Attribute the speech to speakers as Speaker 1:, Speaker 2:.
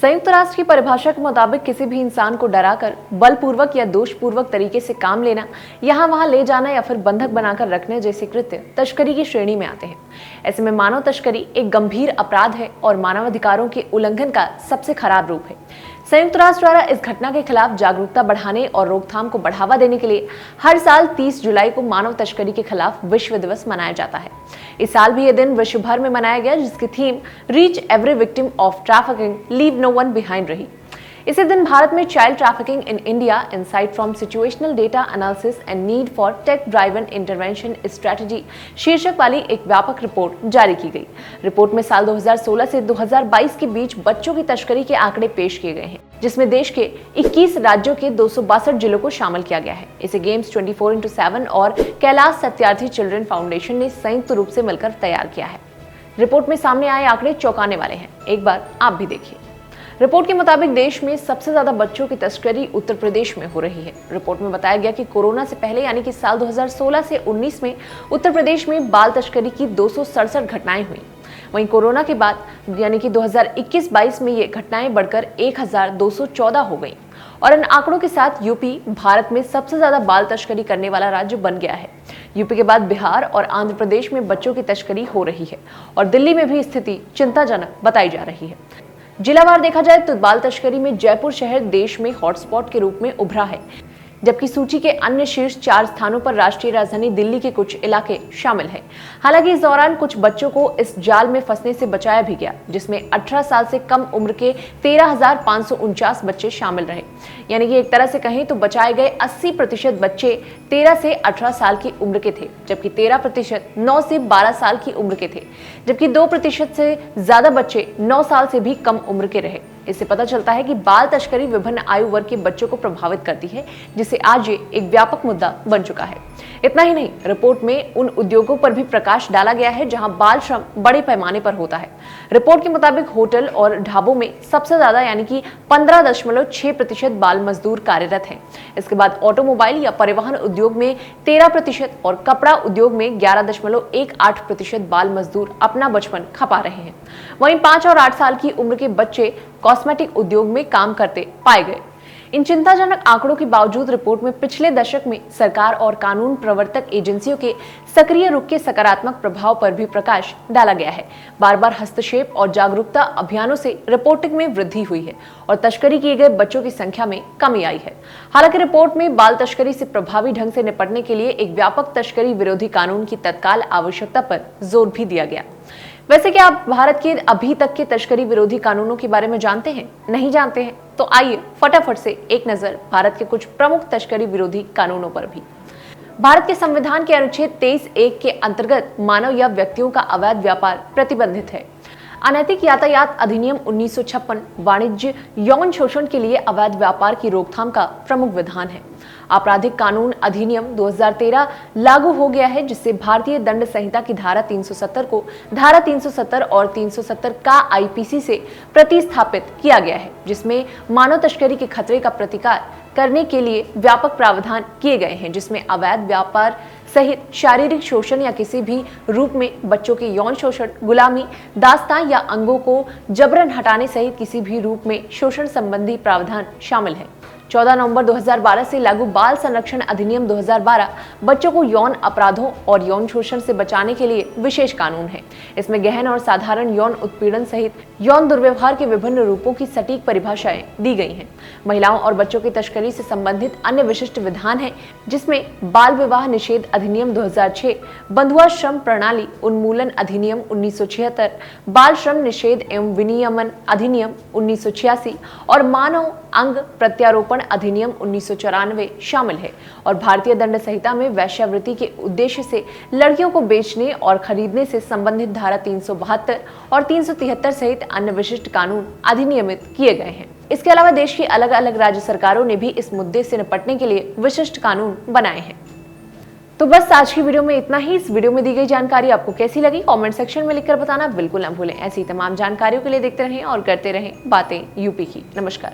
Speaker 1: संयुक्त राष्ट्र की परिभाषा के मुताबिक किसी भी इंसान को डराकर, बलपूर्वक या दोषपूर्वक तरीके से काम लेना, यहाँ वहां ले जाना या फिर बंधक बनाकर रखने जैसे कृत्य तस्करी की श्रेणी में आते हैं। ऐसे में मानव तस्करी एक गंभीर अपराध है और मानवाधिकारों के उल्लंघन का सबसे खराब रूप है। संयुक्त राष्ट्र द्वारा इस घटना के खिलाफ जागरूकता बढ़ाने और रोकथाम को बढ़ावा देने के लिए हर साल 30 जुलाई को मानव तस्करी के खिलाफ विश्व दिवस मनाया जाता है। इस साल भी यह दिन विश्व भर में मनाया गया, जिसकी theme reach every victim of trafficking, leave no one behind रही। इसी दिन भारत में child trafficking in India, insight from situational data analysis and need for tech driven intervention strategy शीर्षक वाली एक व्यापक रिपोर्ट जारी की गई। रिपोर्ट में साल 2016 से 2022 के बीच बच्चों की तस्करी के आंकड़े पेश किए गए हैं, जिसमें देश के 21 राज्यों के 262 जिलों को शामिल किया गया है। इसे गेम्स 24x7 और कैलाश सत्यार्थी चिल्ड्रन फाउंडेशन ने संयुक्त रूप से मिलकर तैयार किया है। रिपोर्ट में सामने आए आंकड़े चौंकाने वाले हैं, एक बार आप भी देखिए। रिपोर्ट के मुताबिक देश में सबसे ज्यादा बच्चों की तस्करी उत्तर प्रदेश में हो रही है। रिपोर्ट में बताया गया कि कोरोना से पहले यानी कि साल 2016 से 19 में उत्तर प्रदेश में बाल तस्करी की 267 घटनाएं हुई। वहीं कोरोना के बाद यानी कि 2021-22 में ये घटनाएं बढ़कर 1214 हो गई और इन आंकड़ों के साथ यूपी भारत में सबसे ज्यादा बाल तस्करी करने वाला राज्य बन गया है। यूपी के बाद बिहार और आंध्र प्रदेश में बच्चों की तस्करी हो रही है और दिल्ली में भी स्थिति चिंताजनक बताई जा रही है। जिलावार देखा जाए तो बाल तस्करी में जयपुर शहर देश में हॉटस्पॉट के रूप में उभरा है, जबकि सूची के अन्य शीर्ष 4 स्थानों पर राष्ट्रीय राजधानी दिल्ली के कुछ इलाके शामिल हैं। हालांकि इस दौरान कुछ बच्चों को इस जाल में फंसने से बचाया भी गया, जिसमें 18 साल से कम उम्र के 13,549 बच्चे शामिल रहे। यानी कि एक तरह से कहें तो बचाए गए 80% बच्चे 13 से 18 साल की उम्र के थे, जबकि 13% 9 से 12 साल की उम्र के थे, जबकि 2% से ज्यादा बच्चे 9 साल से भी कम उम्र के रहे। इससे पता चलता है कि बाल तस्करी विभिन्न आयु वर्ग के बच्चों को प्रभावित करती है, जिससे आज ये एक व्यापक मुद्दा बन चुका है। इतना ही नहीं, रिपोर्ट में उन उद्योगों पर भी प्रकाश डाला गया है जहां बाल श्रम बड़े पैमाने पर होता है। रिपोर्ट के मुताबिक होटल और ढाबों में सबसे ज्यादा यानी कि 15.6% बाल मजदूर कार्यरत हैं। इसके बाद ऑटोमोबाइल या परिवहन उद्योग में 13% और कपड़ा उद्योग में 11.18% बाल मजदूर अपना बचपन खपा रहे हैं। वहीं 5 और 8 साल की उम्र के बच्चे कॉस्मेटिक उद्योग में काम करते पाए गए। इन चिंताजनक आंकड़ों के बावजूद रिपोर्ट में पिछले दशक में सरकार और कानून प्रवर्तक एजेंसियों के सक्रिय रुख के सकारात्मक प्रभाव पर भी प्रकाश डाला गया है। बार बार हस्तक्षेप और जागरूकता अभियानों से रिपोर्टिंग में वृद्धि हुई है और तस्करी किए गए बच्चों की संख्या में कमी आई है। हालांकि रिपोर्ट में बाल तस्करी से प्रभावी ढंग से निपटने के लिए एक व्यापक तस्करी विरोधी कानून की तत्काल आवश्यकता पर जोर भी दिया गया। वैसे क्या आप भारत के अभी तक के तस्करी विरोधी कानूनों के बारे में जानते हैं? नहीं जानते हैं तो आइए फटाफट से एक नजर भारत के कुछ प्रमुख तस्करी विरोधी कानूनों पर भी। भारत के संविधान के अनुच्छेद 23(1) के अंतर्गत मानव या व्यक्तियों का अवैध व्यापार प्रतिबंधित है। अनैतिक यातायात अधिनियम 1956 वाणिज्य यौन शोषण के लिए अवैध व्यापार की रोकथाम का प्रमुख विधान है। आपराधिक कानून अधिनियम 2013 लागू हो गया है, जिससे भारतीय दंड संहिता की धारा 370 को धारा 370 और 370 का आईपीसी से प्रतिस्थापित किया गया है, जिसमें मानव तस्करी के खतरे का प्रतिकार करने के लिए व्यापक प्रावधान किए गए हैं, जिसमें अवैध व्यापार सहित शारीरिक शोषण या किसी भी रूप में बच्चों के यौन शोषण, गुलामी, दास्तां या अंगों को जबरन हटाने सहित किसी भी रूप में शोषण संबंधी प्रावधान शामिल है। 14 नवंबर 2012 से लागू बाल संरक्षण अधिनियम 2012 बच्चों को यौन अपराधों और यौन शोषण से बचाने के लिए विशेष कानून है। इसमें गहन और साधारण यौन उत्पीड़न सहित यौन दुर्व्यवहार के विभिन्न रूपों की सटीक परिभाषाएं दी गई हैं। महिलाओं और बच्चों की तस्करी से संबंधित अन्य विशिष्ट विधान है, जिसमें बाल विवाह निषेध अधिनियम 2006, बंधुआ श्रम प्रणाली उन्मूलन अधिनियम 1976, बाल श्रम निषेध एवं विनियमन अधिनियम 1986 और मानव अंग प्रत्यारोपण अधिनियम 1994 शामिल है। और भारतीय दंड संहिता में वेश्यावृत्ति के उद्देश्य से लड़कियों को बेचने और खरीदने से संबंधित धारा 372 और 373 सहित अन्य विशिष्ट कानून अधिनियमित किए गए हैं। इसके अलावा देश की अलग अलग राज्य सरकारों ने भी इस मुद्दे से निपटने के लिए विशिष्ट कानून बनाए हैं। तो बस आज की वीडियो में इतना ही। इस वीडियो में दी गई जानकारी आपको कैसी लगी कमेंट सेक्शन में लिखकर बताना बिल्कुल ना भूलें। ऐसी तमाम जानकारियों के लिए देखते रहें और करते रहें बातें यूपी की। नमस्कार।